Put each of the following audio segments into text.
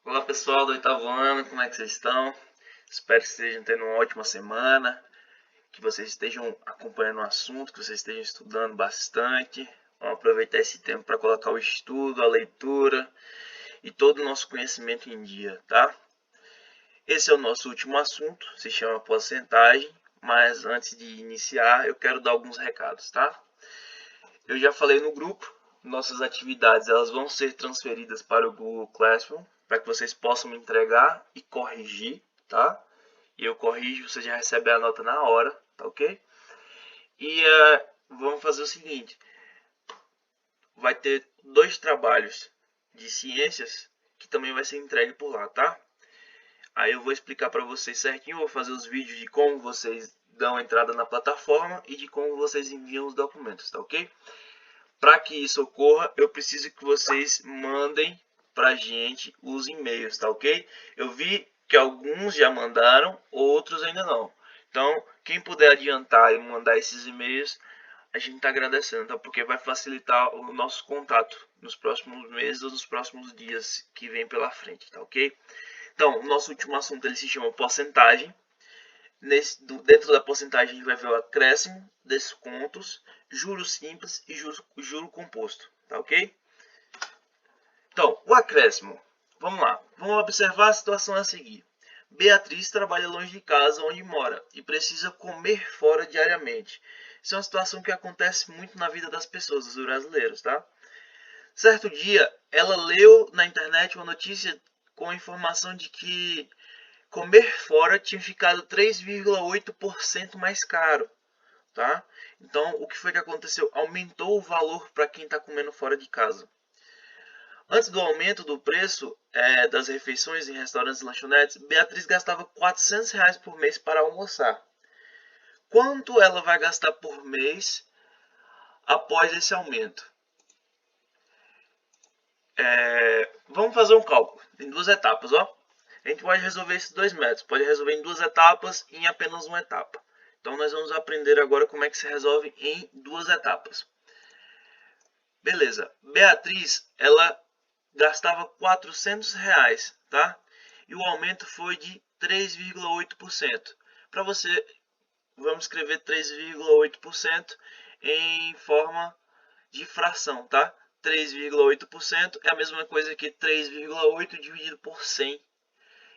Olá pessoal do oitavo ano, como é que vocês estão? Espero que estejam tendo uma ótima semana, que vocês estejam acompanhando o assunto, que vocês estejam estudando bastante. Vamos aproveitar esse tempo para colocar o estudo, a leitura e todo o nosso conhecimento em dia, tá? Esse é o nosso último assunto, se chama porcentagem, mas antes de iniciar eu quero dar alguns recados, tá? Eu já falei no grupo, nossas atividades elas vão ser transferidas para o Google Classroom, para que vocês possam me entregar e corrigir, tá? E eu corrijo, você já recebe a nota na hora, tá ok? E vamos fazer o seguinte, vai ter 2 trabalhos de ciências que também vai ser entregue por lá, tá? Aí eu vou explicar para vocês certinho, vou fazer os vídeos de como vocês dão entrada na plataforma e de como vocês enviam os documentos, tá ok? Para que isso ocorra, eu preciso que vocês mandem para a gente os e-mails, tá ok? Eu vi que alguns já mandaram, outros ainda não. Então, quem puder adiantar e mandar esses e-mails, a gente está agradecendo, tá? Porque vai facilitar o nosso contato nos próximos meses ou nos próximos dias que vem pela frente, tá ok? Então, o nosso último assunto ele se chama porcentagem. Dentro da porcentagem a gente vai ver o acréscimo, descontos, juros simples e juro composto, tá ok? Então, o acréscimo, vamos lá, vamos observar a situação a seguir. Beatriz trabalha longe de casa onde mora e precisa comer fora diariamente. Isso é uma situação que acontece muito na vida das pessoas, dos brasileiros, tá? Certo dia, ela leu na internet uma notícia com a informação de que comer fora tinha ficado 3,8% mais caro, tá? Então, o que foi que aconteceu? Aumentou o valor para quem está comendo fora de casa. Antes do aumento do preço das refeições em restaurantes e lanchonetes, Beatriz gastava R$ 400 por mês para almoçar. Quanto ela vai gastar por mês após esse aumento? Vamos fazer um cálculo em 2 etapas, ó. A gente pode resolver esses 2 métodos, pode resolver em 2 etapas e em apenas uma etapa. Então nós vamos aprender agora como é que se resolve em 2 etapas. Beleza, Beatriz, ela gastava R$ 400, tá? E o aumento foi de 3,8%. Para você, vamos escrever 3,8% em forma de fração, tá? 3,8% é a mesma coisa que 3,8 dividido por 100.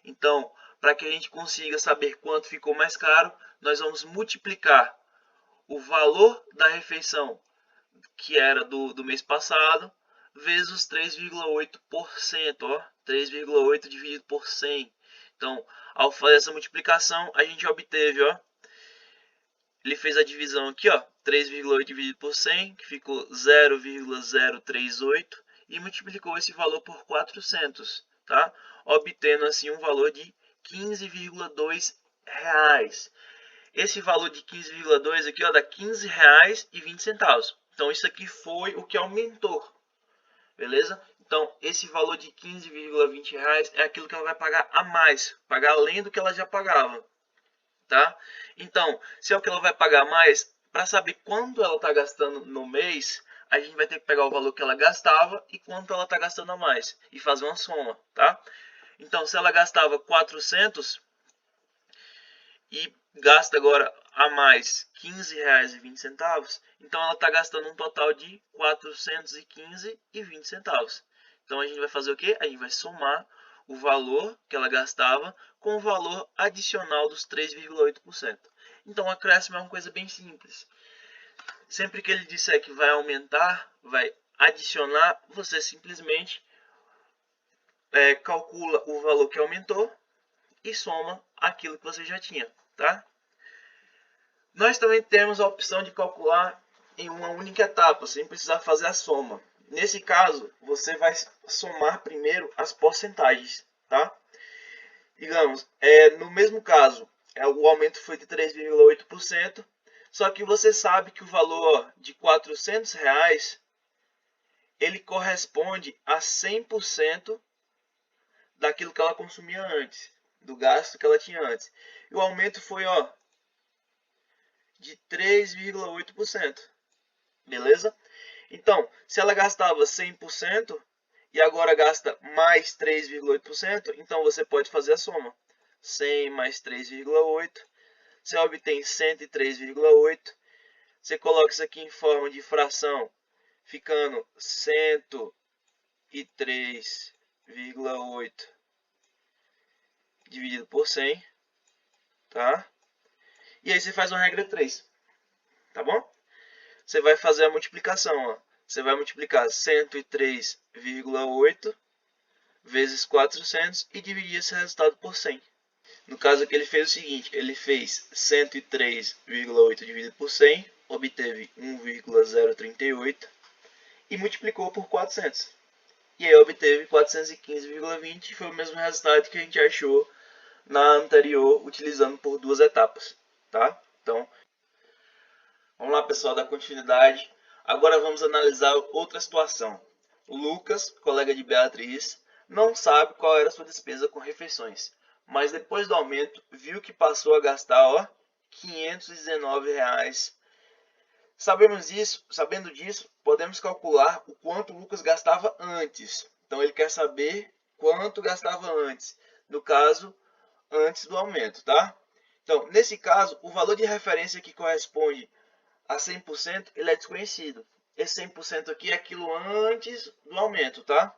Então, para que a gente consiga saber quanto ficou mais caro, nós vamos multiplicar o valor da refeição que era do mês passado vezes 3,8%, ó, 3,8 dividido por 100. Então, ao fazer essa multiplicação, a gente obteve, ó, ele fez a divisão aqui, ó, 3,8 dividido por 100, que ficou 0,038, e multiplicou esse valor por 400, tá? Obtendo assim um valor de 15,2 reais. Esse valor de 15,2 aqui, ó, dá R$ 15,20. Então isso aqui foi o que aumentou, beleza? Então esse valor de 15,20 reais é aquilo que ela vai pagar a mais, pagar além do que ela já pagava, tá? Então, se é o que ela vai pagar mais, para saber quanto ela está gastando no mês, a gente vai ter que pegar o valor que ela gastava e quanto ela está gastando a mais e fazer uma soma, tá? Então, se ela gastava 400 e gasta agora a mais R$ 15,20, então ela está gastando um total de R$ 415,20. Então a gente vai fazer o quê? A gente vai somar o valor que ela gastava com o valor adicional dos 3,8%. Então o acréscimo é uma coisa bem simples. Sempre que ele disser que vai aumentar, vai adicionar, você simplesmente calcula o valor que aumentou e soma aquilo que você já tinha, tá? Nós também temos a opção de calcular em uma única etapa, sem precisar fazer a soma. Nesse caso, você vai somar primeiro as porcentagens, tá? Digamos, no mesmo caso, o aumento foi de 3,8%, só que você sabe que o valor de R$ 400 ele corresponde a 100% daquilo que ela consumia antes, do gasto que ela tinha antes. E o aumento foi, ó, de 3,8%. Beleza? Então, se ela gastava 100% e agora gasta mais 3,8%, então você pode fazer a soma. 100 mais 3,8, você obtém 103,8. Você coloca isso aqui em forma de fração, ficando 103,8 dividido por 100, tá? E aí você faz uma regra 3, tá bom? Você vai fazer a multiplicação, ó. Você vai multiplicar 103,8 vezes 400 e dividir esse resultado por 100. No caso aqui ele fez o seguinte, ele fez 103,8 dividido por 100, obteve 1,038 e multiplicou por 400. E aí obteve 415,20, foi o mesmo resultado que a gente achou na anterior, utilizando por duas etapas, tá? Então, vamos lá, pessoal, dar continuidade. Agora vamos analisar outra situação. O Lucas, colega de Beatriz, não sabe qual era a sua despesa com refeições, mas depois do aumento viu que passou a gastar, ó, R$ 519. Sabendo disso, podemos calcular o quanto o Lucas gastava antes. Então ele quer saber quanto gastava antes, no caso, antes do aumento, tá? Então, nesse caso, o valor de referência que corresponde a 100%, ele é desconhecido. Esse 100% aqui é aquilo antes do aumento, tá?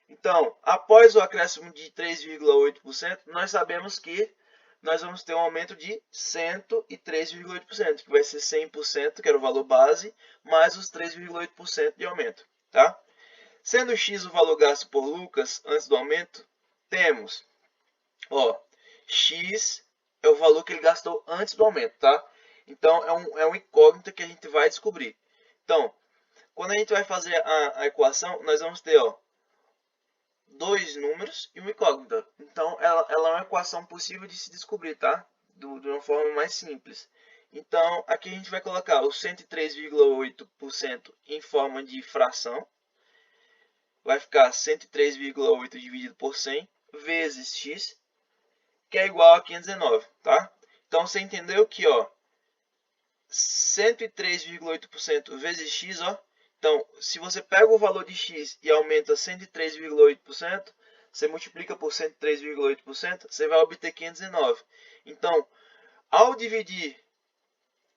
Então, após o acréscimo de 3,8%, nós sabemos que nós vamos ter um aumento de 103,8%, que vai ser 100%, que era o valor base, mais os 3,8% de aumento, tá? Sendo X o valor gasto por Lucas antes do aumento, temos, ó, X é o valor que ele gastou antes do aumento, tá? Então, é um incógnito que a gente vai descobrir. Então, quando a gente vai fazer a equação, nós vamos ter, ó, dois números e uma incógnita. Então, ela é uma equação possível de se descobrir, tá? De uma forma mais simples. Então, aqui a gente vai colocar o 103,8% em forma de fração. Vai ficar 103,8 dividido por 100 vezes x, que é igual a 519, tá? Então, você entendeu que, ó, 103,8% vezes x, ó. Então, se você pega o valor de x e aumenta 103,8%, você multiplica por 103,8%, você vai obter 519. Então, ao dividir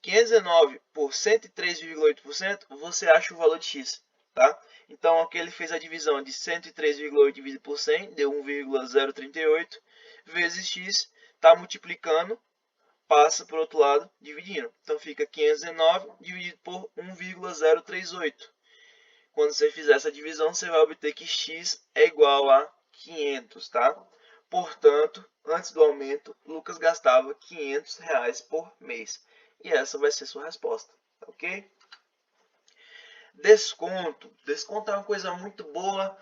519 por 103,8%, você acha o valor de x, tá? Então, aqui ele fez a divisão de 103,8 dividido por 100, deu 1,038, vezes x, está multiplicando, passa para o outro lado, dividindo. Então, fica 519 dividido por 1,038. Quando você fizer essa divisão, você vai obter que x é igual a 500, tá? Portanto, antes do aumento, Lucas gastava R$ 500 por mês. E essa vai ser sua resposta, ok? Desconto. Desconto é uma coisa muito boa.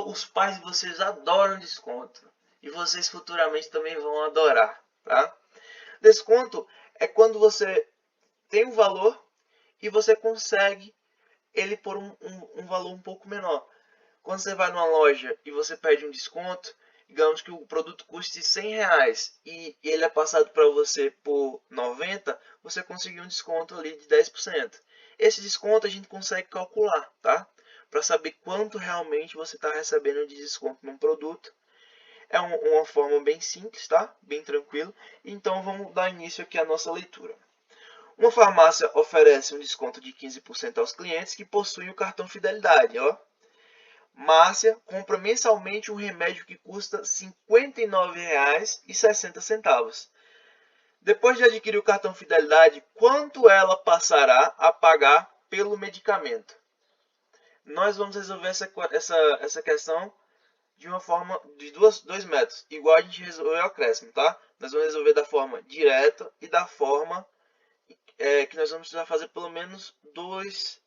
Os pais de vocês adoram desconto. E vocês futuramente também vão adorar, tá? Desconto é quando você tem um valor e você consegue ele por um valor um pouco menor. Quando você vai numa loja e você pede um desconto, digamos que o produto custe R$100 e ele é passado para você por 90, você conseguiu um desconto ali de 10%. Esse desconto a gente consegue calcular, tá? Para saber quanto realmente você está recebendo de desconto num produto. É uma forma bem simples, tá? Bem tranquilo. Então vamos dar início aqui à nossa leitura. Uma farmácia oferece um desconto de 15% aos clientes que possuem o cartão Fidelidade, ó. Márcia compra mensalmente um remédio que custa R$ 59,60. Depois de adquirir o cartão Fidelidade, quanto ela passará a pagar pelo medicamento? Nós vamos resolver essa questão de uma forma de dois métodos, igual a gente resolveu o acréscimo, tá? Nós vamos resolver da forma direta e da forma que nós vamos precisar fazer pelo menos duas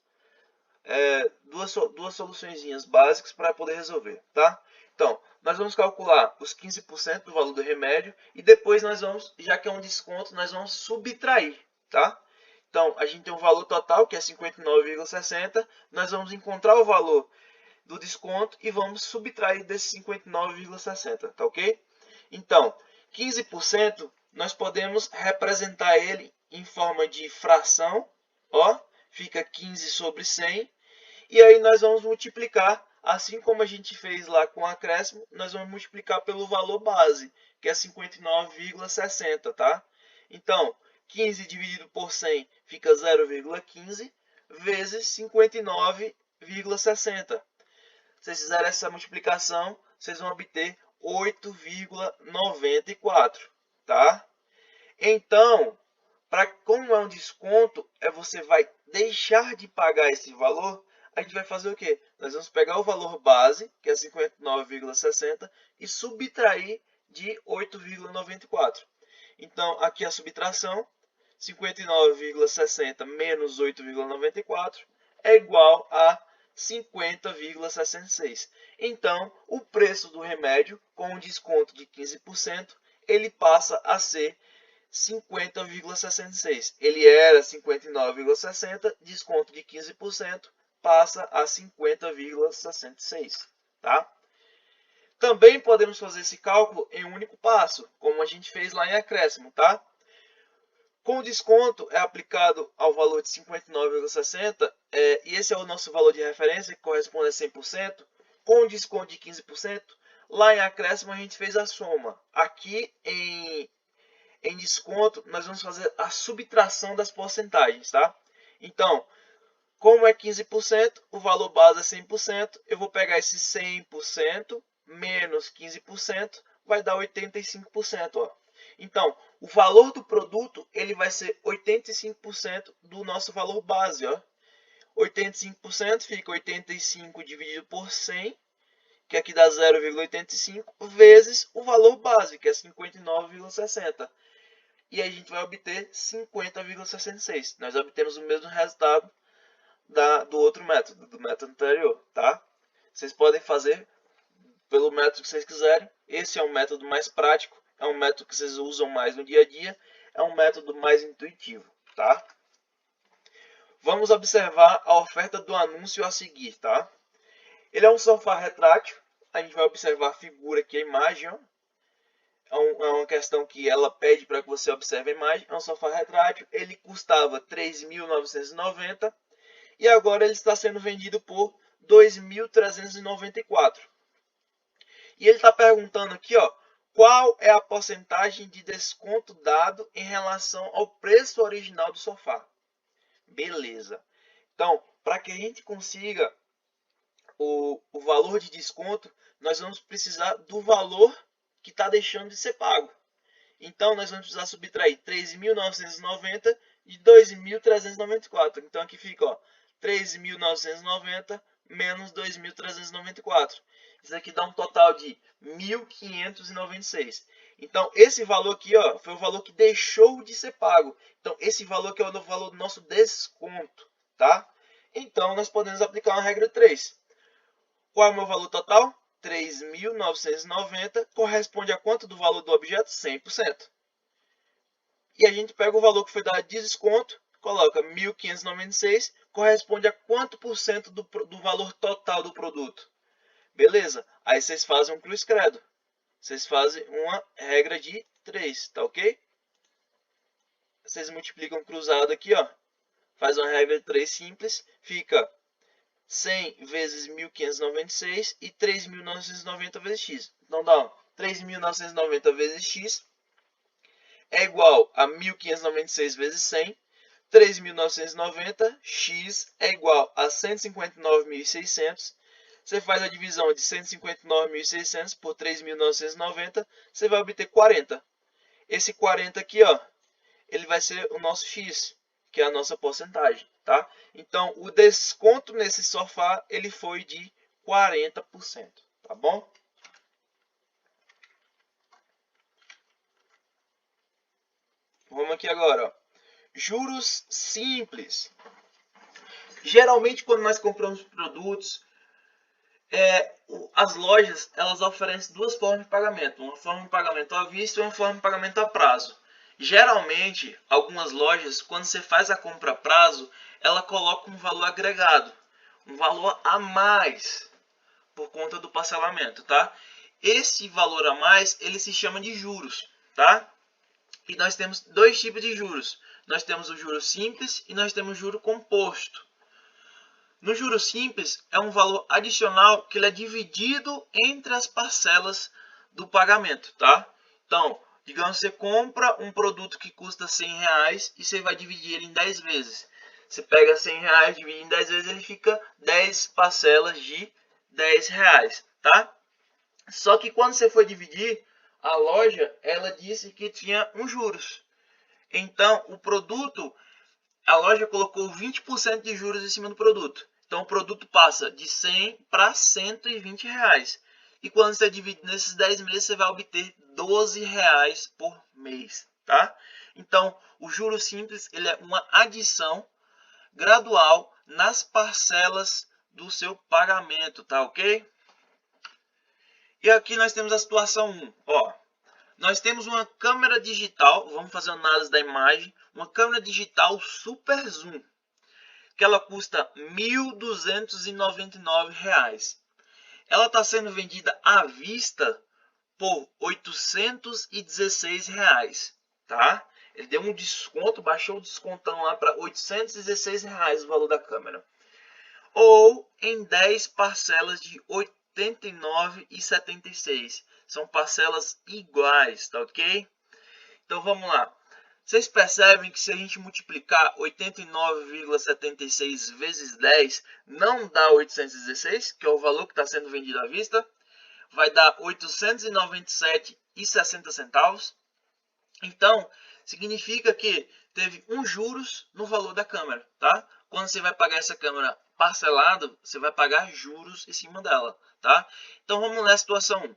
soluçõezinhas básicas para poder resolver, tá? Então, nós vamos calcular os 15% do valor do remédio e depois nós vamos, já que é um desconto, nós vamos subtrair, tá? Então, a gente tem um valor total que é 59,60, nós vamos encontrar o valor do desconto e vamos subtrair desse 59,60, tá ok? Então, 15% nós podemos representar ele em forma de fração, ó, fica 15 sobre 100, e aí nós vamos multiplicar Assim como a gente fez lá com o acréscimo, nós vamos multiplicar pelo valor base, que é 59,60, tá? Então, 15 dividido por 100 fica 0,15 vezes 59,60. Se vocês fizerem essa multiplicação, vocês vão obter 8,94, tá? Então, como é um desconto, você vai deixar de pagar esse valor, a gente vai fazer o quê? Nós vamos pegar o valor base, que é 59,60, e subtrair de 8,94. Então, aqui a subtração, 59,60 menos 8,94 é igual a 50,66. Então, o preço do remédio, com um desconto de 15%, ele passa a ser 50,66. Ele era 59,60, desconto de 15%, passa a 50,66, tá? Também podemos fazer esse cálculo em um único passo, como a gente fez lá em acréscimo, tá? Com o desconto é aplicado ao valor de 59,60, e esse é o nosso valor de referência, que corresponde a 100%. Com o desconto de 15%, lá em acréscimo a gente fez a soma. Aqui em desconto, nós vamos fazer a subtração das porcentagens, tá? Então, como é 15%, o valor base é 100%, eu vou pegar esse 100% menos 15%, vai dar 85%, ó. Então, o valor do produto, ele vai ser 85% do nosso valor base, ó. 85% fica 85 dividido por 100, que aqui dá 0,85, vezes o valor base, que é 59,60. E aí a gente vai obter 50,66. Nós obtemos o mesmo resultado do outro método, do método anterior, tá? Vocês podem fazer pelo método que vocês quiserem. Esse é um método mais prático, é um método que vocês usam mais no dia a dia, é um método mais intuitivo, tá? Vamos observar a oferta do anúncio a seguir, tá? Ele é um sofá retrátil, a gente vai observar a figura aqui, a imagem, ó. É uma questão que ela pede para que você observe a imagem. É um sofá retrátil, ele custava R$ 3.990 e agora ele está sendo vendido por R$ 2.394. E ele está perguntando aqui, ó, qual é a porcentagem de desconto dado em relação ao preço original do sofá. Beleza. Então, para que a gente consiga o valor de desconto, nós vamos precisar do valor que está deixando de ser pago. Então, nós vamos precisar subtrair 3.990 de 2.394. Então, aqui fica, ó, 3.990 menos 2.394. Isso aqui dá um total de 1.596. Então, esse valor aqui, ó, foi o valor que deixou de ser pago. Então, esse valor aqui é o valor do nosso desconto, tá? Então, nós podemos aplicar uma regra 3. Qual é o meu valor total? 3.990 corresponde a quanto do valor do objeto? 100%. E a gente pega o valor que foi dado de desconto, coloca 1.596, corresponde a quanto por cento do valor total do produto. Beleza? Aí vocês fazem um cruz credo. Vocês fazem uma regra de 3, tá ok? Vocês multiplicam cruzado aqui, ó. Faz uma regra de 3 simples, fica 100 vezes 1.596 e 3.990 vezes x. Então dá 3.990 vezes x é igual a 1.596 vezes 100. 3.990, x é igual a 159.600. Você faz a divisão de 159.600 por 3.990, você vai obter 40. Esse 40 aqui, ó, ele vai ser o nosso x, que é a nossa porcentagem, tá? Então, o desconto nesse sofá, ele foi de 40%, tá bom? Vamos aqui agora, ó. Juros simples. Geralmente, quando nós compramos produtos, as lojas, elas oferecem duas formas de pagamento. Uma forma de pagamento à vista e uma forma de pagamento a prazo. Geralmente, algumas lojas, quando você faz a compra a prazo, ela coloca um valor agregado, um valor a mais, por conta do parcelamento, tá? Esse valor a mais, ele se chama de juros, tá? E nós temos dois tipos de juros. Nós temos o juro simples e nós temos o juro composto. No juro simples, é um valor adicional que ele é dividido entre as parcelas do pagamento, tá? Então, digamos que você compra um produto que custa R$100 e você vai dividir ele em 10 vezes. Você pega R$100, divide em 10 vezes, ele fica 10 parcelas de R$10, tá? Só que quando você foi dividir, a loja, ela disse que tinha uns juros. Então, o produto, a loja colocou 20% de juros em cima do produto. Então, o produto passa de 100 para R$120. E quando você divide nesses 10 meses, você vai obter R$12 por mês, tá? Então, o juro simples, ele é uma adição gradual nas parcelas do seu pagamento, tá ok? E aqui nós temos a situação 1, ó. Nós temos uma câmera digital, vamos fazer uma análise da imagem, uma câmera digital Super Zoom, que ela custa R$1.299. Ela está sendo vendida à vista por R$816, tá? Ele deu um desconto, baixou o descontão lá para R$816 o valor da câmera. Ou em 10 parcelas de R$ 89,76. São parcelas iguais, tá ok? Então vamos lá. Vocês percebem que se a gente multiplicar 89,76 vezes 10, não dá 816, que é o valor que está sendo vendido à vista. Vai dar 897,60 centavos. Então, significa que teve uns juros no valor da câmera, tá? Quando você vai pagar essa câmera parcelado, você vai pagar juros em cima dela, tá? Então vamos na situação 1.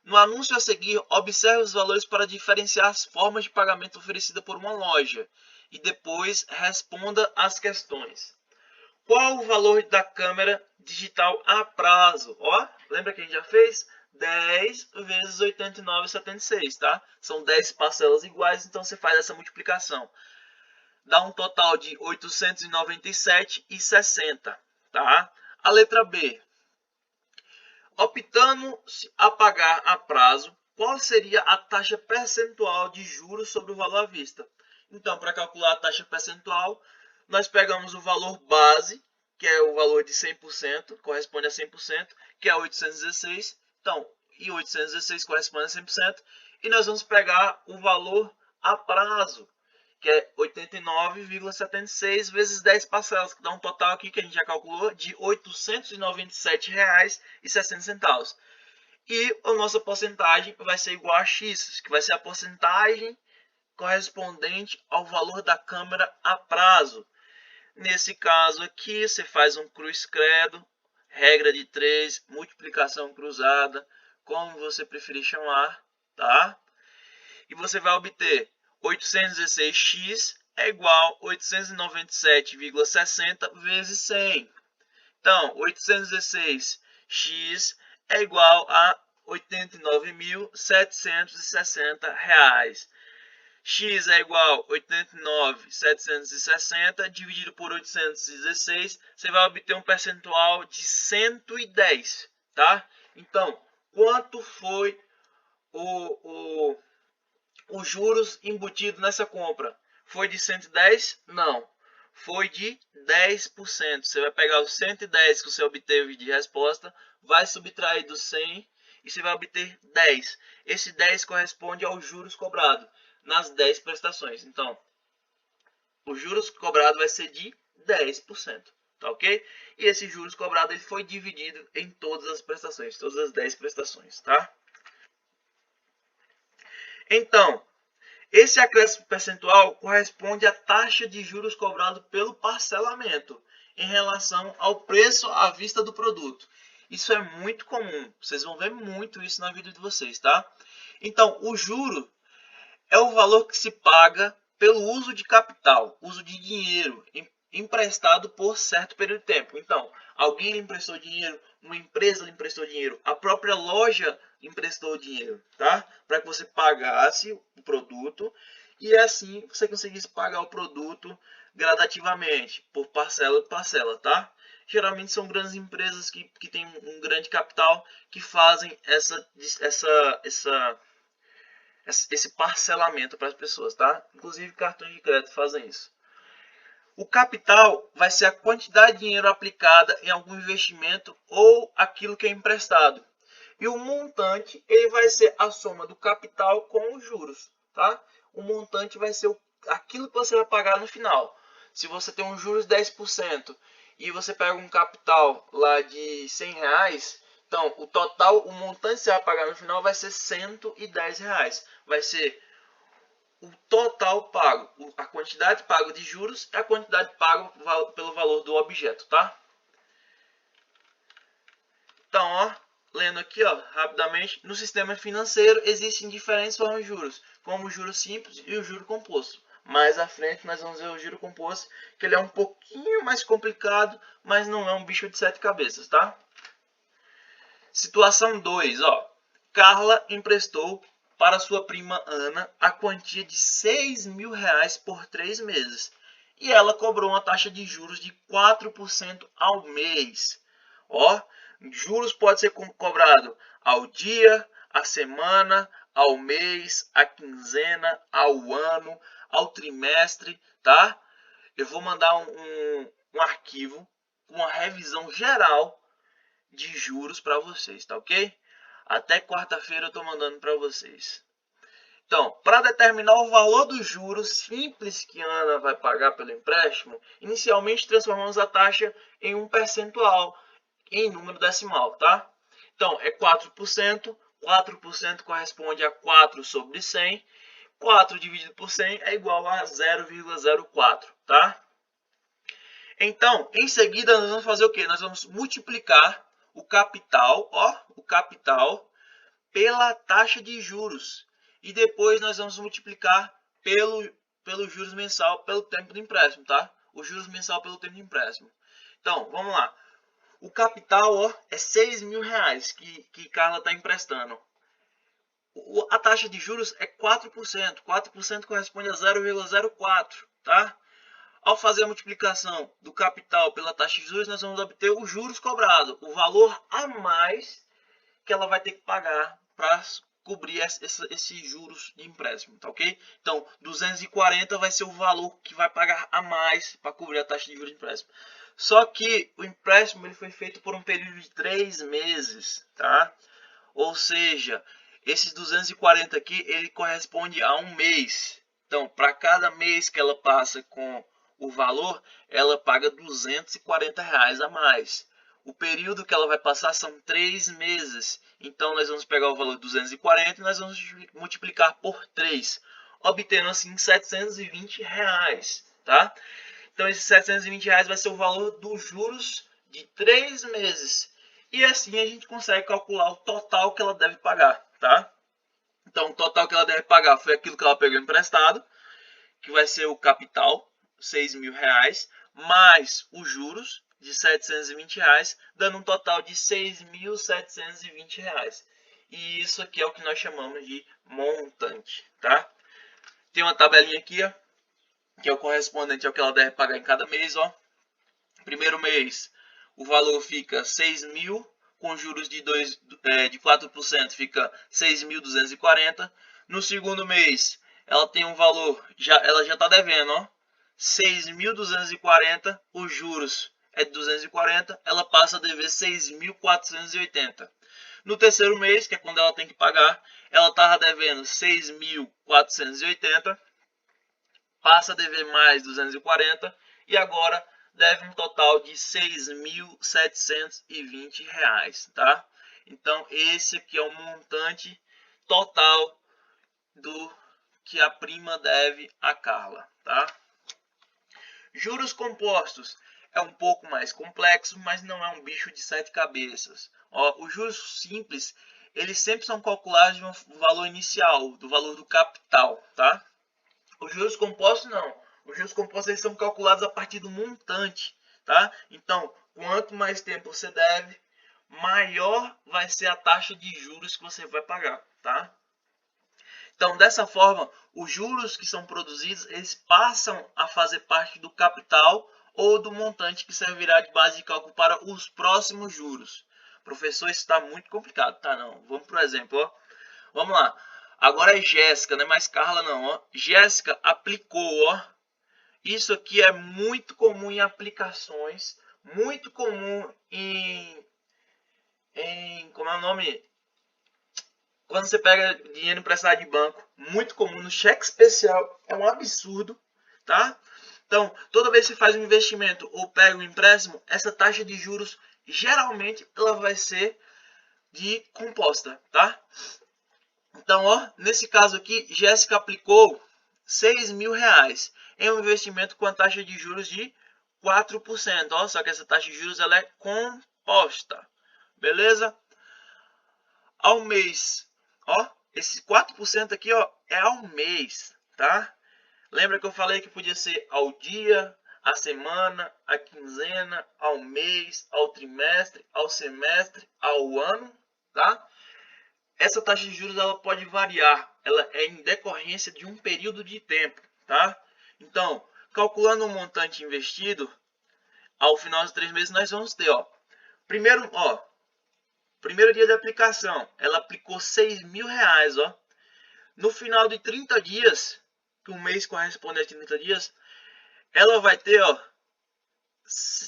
No anúncio a seguir, observe os valores para diferenciar as formas de pagamento oferecidas por uma loja e depois responda as questões. Qual o valor da câmera digital a prazo? Ó, lembra que a gente já fez? 10 vezes 89,76, tá? São 10 parcelas iguais, então você faz essa multiplicação. Dá um total de 897,60, tá? A letra B. Optando a pagar a prazo, qual seria a taxa percentual de juros sobre o valor à vista? Então, para calcular a taxa percentual, nós pegamos o valor base, que é o valor de 100%, corresponde a 100%, que é 816. Então, e 816 corresponde a 100%. E nós vamos pegar o valor a prazo, que é 89,76 vezes 10 parcelas, que dá um total aqui que a gente já calculou de R$ 897,60. E a nossa porcentagem vai ser igual a X, que vai ser a porcentagem correspondente ao valor da câmera a prazo. Nesse caso aqui, você faz um cruz credo, regra de 3, multiplicação cruzada, como você preferir chamar, tá? E você vai obter 816x é igual a 897,60 vezes 100. Então, 816x é igual a R$ 89.760. X é igual a 89.760 dividido por 816, você vai obter um percentual de 110, tá? Então, quanto foi os juros embutidos nessa compra? Foi de 110? Não. Foi de 10%. Você vai pegar os 110 que você obteve de resposta, vai subtrair dos 100 e você vai obter 10. Esse 10 corresponde aos juros cobrados nas 10 prestações. Então, os juros cobrados vai ser de 10%. Tá ok? E esse juros cobrado ele foi dividido em todas as prestações, todas as 10 prestações, tá? Então, esse acréscimo percentual corresponde à taxa de juros cobrado pelo parcelamento em relação ao preço à vista do produto. Isso é muito comum, vocês vão ver muito isso na vida de vocês, tá? Então, o juro é o valor que se paga pelo uso de capital, uso de dinheiro emprestado por certo período de tempo. Então, alguém lhe emprestou dinheiro, uma empresa lhe emprestou dinheiro, a própria loja emprestou dinheiro, tá? Para que você pagasse o produto e assim você conseguisse pagar o produto gradativamente, por parcela por parcela, tá? Geralmente são grandes empresas que têm um grande capital que fazem esse parcelamento para as pessoas, tá? Inclusive cartões de crédito fazem isso. O capital vai ser a quantidade de dinheiro aplicada em algum investimento ou aquilo que é emprestado. E o montante, ele vai ser a soma do capital com os juros, tá? O montante vai ser aquilo que você vai pagar no final. Se você tem um juros de 10% e você pega um capital lá de R$100, então o total, o montante que você vai pagar no final vai ser R$110. Vai ser o total pago, a quantidade paga de juros e a quantidade paga pelo valor do objeto, tá? Então, ó, lendo aqui, ó, rapidamente, no sistema financeiro existem diferentes formas de juros, como o juro simples e o juro composto. Mais à frente nós vamos ver o juro composto, que ele é um pouquinho mais complicado, mas não é um bicho de 7 cabeças, tá? Situação 2, ó. Carla emprestou para sua prima Ana a quantia de R$6.000 por 3 meses. E ela cobrou uma taxa de juros de 4% ao mês. Ó, juros pode ser cobrado ao dia, à semana, ao mês, à quinzena, ao ano, ao trimestre, tá? Eu vou mandar um arquivo com uma revisão geral de juros para vocês, tá ok? Até quarta-feira eu estou mandando para vocês. Então, para determinar o valor dos juros simples que a Ana vai pagar pelo empréstimo, inicialmente transformamos a taxa em um percentual, em número decimal, tá? Então, é 4%, 4% corresponde a 4 sobre 100, 4 dividido por 100 é igual a 0,04, tá? Então, em seguida, nós vamos fazer o quê? Nós vamos multiplicar o capital, ó, o capital pela taxa de juros. E depois nós vamos multiplicar pelo juros mensal, pelo tempo do empréstimo, tá? O juros mensal pelo tempo de empréstimo. Então, vamos lá. O capital, ó, é R$6.000 que Carla está emprestando. A taxa de juros é 4%. 4% corresponde a 0,04, tá? Ao fazer a multiplicação do capital pela taxa de juros, nós vamos obter os juros cobrados, o valor a mais que ela vai ter que pagar para cobrir esses juros de empréstimo, tá ok? Então, 240 vai ser o valor que vai pagar a mais para cobrir a taxa de juros de empréstimo. Só que o empréstimo ele foi feito por um período de 3 meses, tá? Ou seja, esses 240 aqui, ele corresponde a um mês. Então, para cada mês que ela passa com o valor, ela paga R$240 a mais. O período que ela vai passar são 3 meses. Então, nós vamos pegar o valor de 240 e nós vamos multiplicar por 3, obtendo assim R$720, tá? Então, esses R$720 vai ser o valor dos juros de 3 meses. E assim a gente consegue calcular o total que ela deve pagar, tá? Então, o total que ela deve pagar foi aquilo que ela pegou emprestado, que vai ser o capital, R$6.000, mais os juros de R$720, dando um total de R$6.720. E isso aqui é o que nós chamamos de montante, tá? Tem uma tabelinha aqui, ó, que é o correspondente ao que ela deve pagar em cada mês, ó. Primeiro mês, o valor fica 6.000, com juros de 4% fica 6.240. No segundo mês, ela tem um valor, ela já está devendo, ó, 6.240, os juros é de 240, ela passa a dever 6.480. No terceiro mês, que é quando ela tem que pagar, ela estava devendo 6.480, passa a dever mais 240 e agora deve um total de R$6.720, tá? Então, esse aqui é o montante total do que a prima deve a Carla, tá? Juros compostos é um pouco mais complexo, mas não é um bicho de 7 cabeças. Ó, os juros simples, eles sempre são calculados de um valor inicial, do valor do capital, tá? Os juros compostos não. Os juros compostos eles são calculados a partir do montante, tá? Então, quanto mais tempo você deve, maior vai ser a taxa de juros que você vai pagar, tá? Então, dessa forma, os juros que são produzidos, eles passam a fazer parte do capital ou do montante que servirá de base de cálculo para os próximos juros. Professor, isso está muito complicado, tá? Não. Vamos para o exemplo, ó. Vamos lá. Agora é Jéssica, não é mais Carla não, ó. Jéssica aplicou, ó, Isso aqui é muito comum em aplicações, muito comum como é o nome? Quando você pega dinheiro emprestado de banco, muito comum no cheque especial, é um absurdo, tá? Então, toda vez que você faz um investimento ou pega um empréstimo, essa taxa de juros geralmente ela vai ser de composta, tá? Então, ó, nesse caso aqui, Jéssica aplicou R$ 6.000 em um investimento com a taxa de juros de 4%, ó, só que essa taxa de juros ela é composta, beleza? Ao mês, ó, esse 4% aqui, ó, é ao mês, tá? Lembra que eu falei que podia ser ao dia, à semana, à quinzena, ao mês, ao trimestre, ao semestre, ao ano, tá? Essa taxa de juros ela pode variar, ela é em decorrência de um período de tempo, tá? Então, calculando o montante investido, ao final dos 3 meses nós vamos ter, ó, primeiro dia de aplicação, ela aplicou R$ 6.000, ó. No final de 30 dias, que um mês corresponde a 30 dias, ela vai ter, ó, R$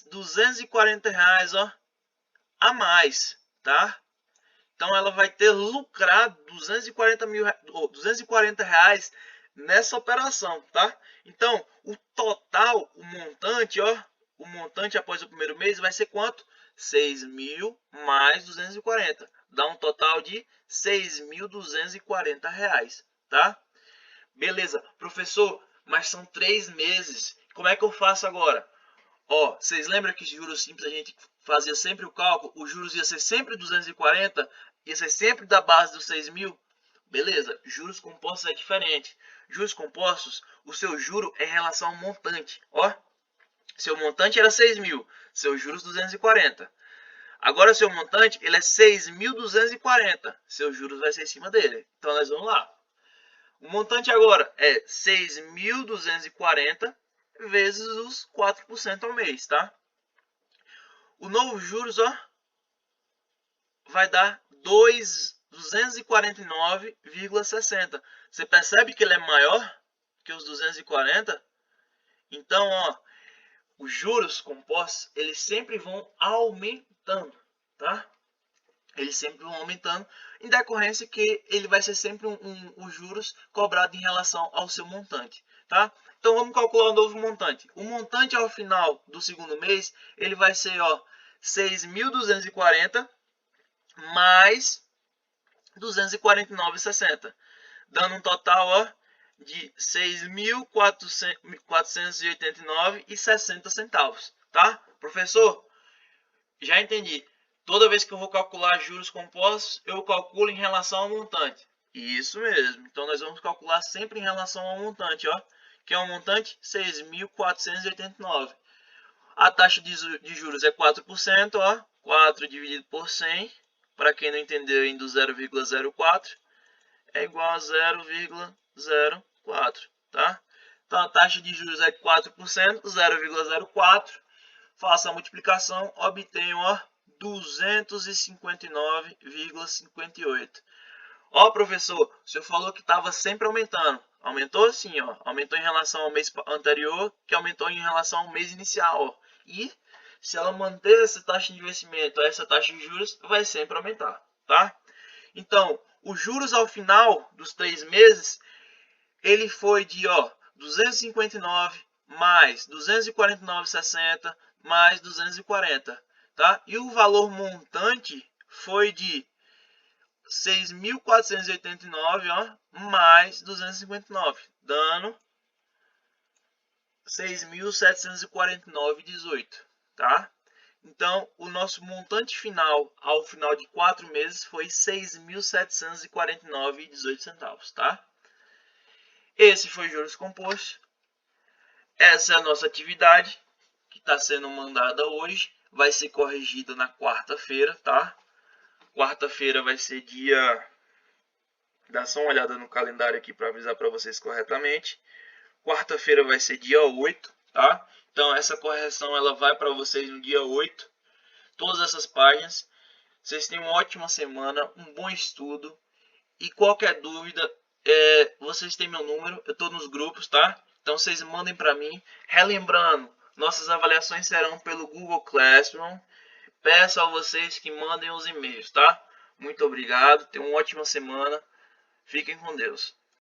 240, ó, a mais, tá? Então ela vai ter lucrado R$ 240 nessa operação, tá? Então, o total, o montante, ó, o montante após o primeiro mês vai ser quanto? 6.000 mais 240. Dá um total de R$ 6.240, tá? Beleza, professor, mas são 3 meses. Como é que eu faço agora? Ó, vocês lembram que juros simples a gente fazia sempre o cálculo? Os juros ia ser sempre 240, ia ser sempre da base dos 6.000. Beleza, juros compostos é diferente. Juros compostos, o seu juro é em relação ao montante. Ó, seu montante era 6.000, seus juros 240. Agora seu montante ele é 6.240, seus juros vai ser em cima dele. Então nós vamos lá. O montante agora é 6.240 vezes os 4% ao mês, tá? O novo juros, ó, vai dar 249,60. Você percebe que ele é maior que os 240? Então, ó, os juros compostos, eles sempre vão aumentando, tá? Eles sempre vão aumentando, em decorrência que ele vai ser sempre os juros cobrado em relação ao seu montante, tá? Então vamos calcular o novo montante. O montante ao final do segundo mês, ele vai ser, ó, 6.240 mais 249,60, dando um total, ó, de 6.489,60 tá? Professor, já entendi. Toda vez que eu vou calcular juros compostos, eu calculo em relação ao montante. Isso mesmo. Então nós vamos calcular sempre em relação ao montante, ó, que é um montante 6.489. A taxa de juros é 4%, ó, 4 dividido por 100, para quem não entendeu ainda, 0,04 é igual a 0,04, tá? Então a taxa de juros é 4%, 0,04. Faça a multiplicação, obtenho, ó, 259,58. Ó, professor, o senhor falou que estava sempre aumentando. Aumentou sim, ó. Aumentou em relação ao mês anterior, que aumentou em relação ao mês inicial, ó. E se ela manter essa taxa de investimento, essa taxa de juros, vai sempre aumentar, tá? Então, os juros ao final dos 3 meses, ele foi de, ó, 259 mais 249,60 mais 240, tá? E o valor montante foi de 6.489, ó, mais 259, dando 6.749,18, tá? Então, o nosso montante final ao final de 4 meses foi 6.749,18 tá? Esse foi juros compostos. Essa é a nossa atividade que está sendo mandada hoje. Vai ser corrigida na quarta-feira, tá? Quarta-feira vai ser dia... Dá só uma olhada no calendário aqui para avisar para vocês corretamente. Quarta-feira vai ser dia 8, tá? Então essa correção ela vai para vocês no dia 8. Todas essas páginas. Vocês tenham uma ótima semana, um bom estudo. E qualquer dúvida, vocês têm meu número, eu estou nos grupos, tá? Então vocês mandem para mim. Relembrando, nossas avaliações serão pelo Google Classroom. Peço a vocês que mandem os e-mails, tá? Muito obrigado, tenham uma ótima semana. Fiquem com Deus.